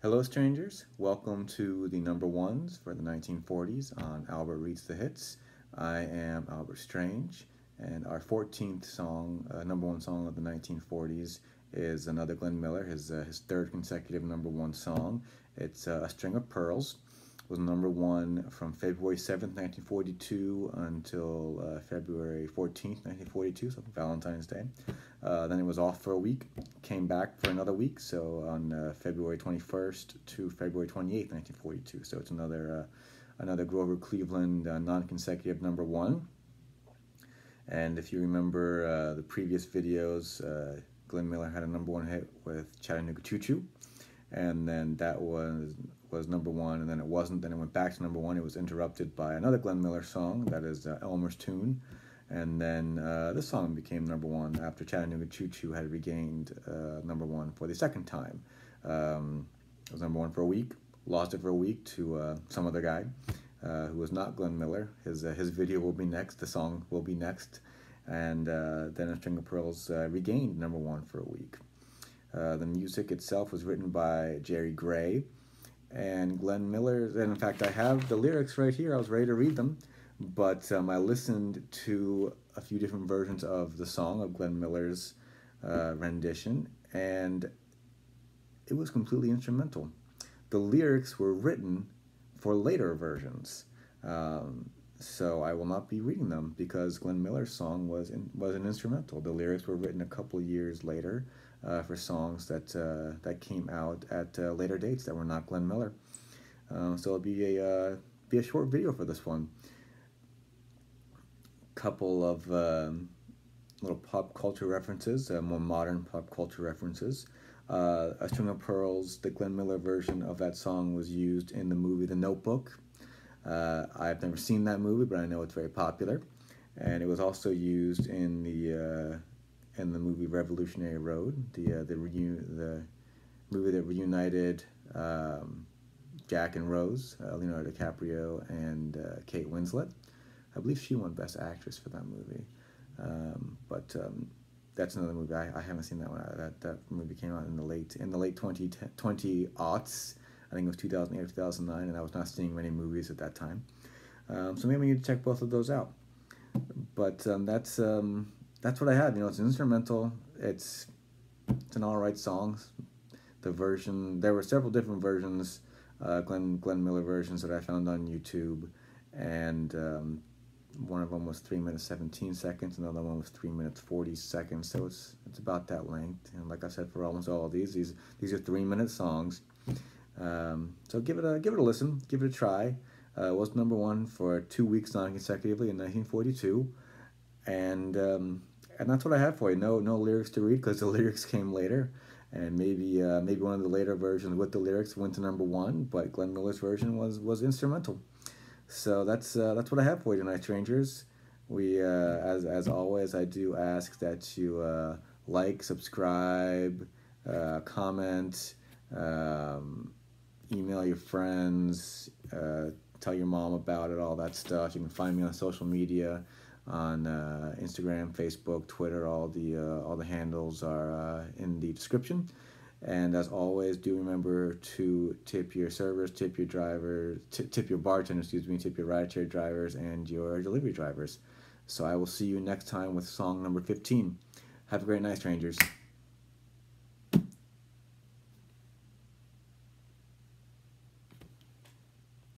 Hello, strangers. Welcome to the number ones for the 1940s on Albert Reads the Hits. I am Albert Strange, and our 14th song, number one song of the 1940s, is another Glenn Miller, his third consecutive number one song. It's A String of Pearls. It was number one from February 7th, 1942 until February 14th, 1942, so Valentine's Day. Then it was off for a week, came back for another week, so on February 21st to February 28th, 1942. So it's another Grover Cleveland non-consecutive number one. And if you remember the previous videos, Glenn Miller had a number one hit with Chattanooga Choo Choo, and then that was number one, and then it wasn't. Then it went back to number one. It was interrupted by another Glenn Miller song, that is Elmer's Tune. And then this song became number one after Chattanooga Choo Choo had regained number one for the second time. It was number one for a week, lost it for a week to some other guy who was not Glenn Miller. His video will be next, the song will be next, and then A String of Pearls regained number one for a week. The music itself was written by Jerry Gray, and Glenn Miller, and in fact I have the lyrics right here, I was ready to read them. But I listened to a few different versions of the song, of Glenn Miller's rendition, and it was completely instrumental. The lyrics were written for later versions, so I will not be reading them because Glenn Miller's song was an instrumental. The lyrics were written a couple years later for songs that came out at later dates that were not Glenn Miller. So it'll be a short video for this one. Couple of little pop culture references, more modern pop culture references. A String of Pearls, the Glenn Miller version of that song, was used in the movie The Notebook. I've never seen that movie, but I know it's very popular. And it was also used in the movie Revolutionary Road, the movie that reunited Jack and Rose, Leonardo DiCaprio and Kate Winslet. I believe she won Best Actress for that movie, but that's another movie. I haven't seen that one. That movie came out in the late 20aughts. I think it was 2008 or 2009, and I was not seeing many movies at that time. So maybe we need to check both of those out. But that's what I had. It's an instrumental. It's an all right song. The version, there were several different versions, Glenn Miller versions that I found on YouTube, and one of them was 3 minutes 17 seconds, another one was 3 minutes 40 seconds, so it's about that length. And like I said, for almost all of these are 3-minute songs. So give it a listen, give it a try. It was number one for 2 weeks non-consecutively in 1942, and that's what I have for you. No lyrics to read because the lyrics came later, and maybe one of the later versions with the lyrics went to number one, but Glenn Miller's version was instrumental. So that's what I have for you tonight, strangers. We, as always, I do ask that you like, subscribe, comment, email your friends, tell your mom about it, all that stuff. You can find me on social media, on Instagram, Facebook, Twitter. All the handles are in the description. And as always, do remember to tip your servers, tip your drivers, tip your bartenders, tip your rideshare drivers, and your delivery drivers. So I will see you next time with song number 15. Have a great night, strangers.